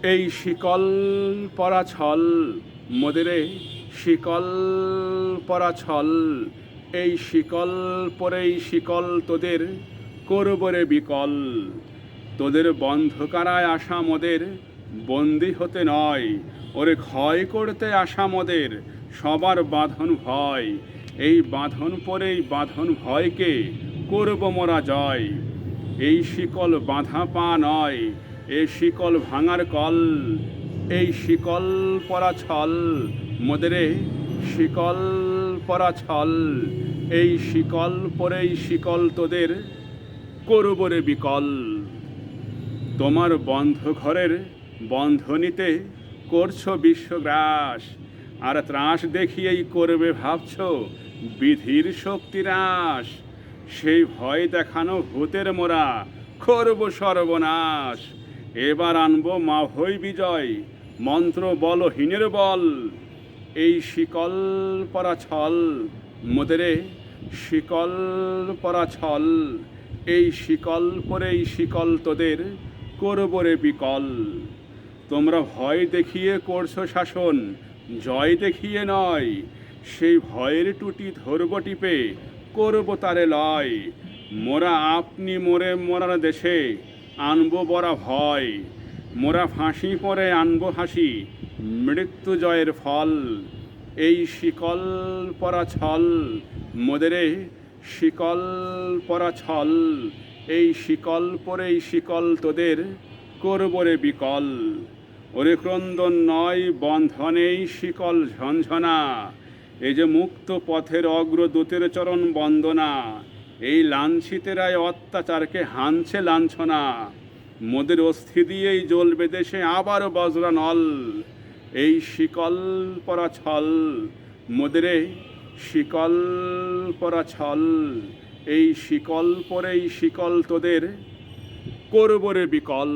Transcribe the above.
এই শিকল পরা ছল মোদেরে, শিকল পরা ছল। এই শিকল পরেই শিকল তোদের করবরে বিকল। তোদের বন্ধকারায় আসা মোদের বন্দি হতে নয়, ওরে ক্ষয় করতে আসা মোদের সবার বাঁধন ভয়। এই বাঁধন পরেই বাঁধন ভয়কে করব মোরা জয়। এই শিকল বাঁধা পা নয়, এ শিকল ভাঙার কল। এই শিকল পরা ছল মোদেরে, শিকল পরা ছল। এই শিকল পরেই শিকল তোদের করবরে বিকল। তোমার বন্ধ ঘরের বন্ধনীতে করছো বিশ্বগ্রাস, আর ত্রাস দেখিয়েই করবে ভাবছ বিধির শক্তিরাস। সেই ভয় দেখানো ভূতের মোরা করব সর্বনাশ। এবার আনবো মাভৈ বিজয়, মন্ত্র বলহীনের বল। এই শিকল পরা ছল মোদেরে, শিকল পরা ছল। এই শিকল পরেই শিকল তোদের করবরে বিকল। তোমরা ভয় দেখিয়ে করছো শাসন, জয় দেখিয়ে নয়। সেই ভয়ের টুটি ধরব টিপে, করব তারে লয়। মোরা আপনি মোরে মোরার দেশে আনবো বড়া ভয়। মোরা ফাঁসি পরে আনবো হাসি, মৃত্যু জয়ের ফল। এই শিকল পরা ছল মোদেরে, শিকল পরা ছল। এই শিকল পরেই শিকল তোদের করবরে বিকল। ওরে ক্রন্দন নয় বন্ধনেই শিকল ঝনঝনা, এই যে মুক্ত পথের অগ্রদূতের চরণ বন্দনা। এই লাঞ্ছিতেরাই অত্যাচারকে হানছে লাঞ্ছনা, মোদের অস্থি দিয়েই জ্বলবে দেশে আবার বজ্রা নল। এই শিকল পরা ছল মোদেরে, শিকল পরা ছল। এই শিকল পরেই শিকল তোদের করবরে বিকল।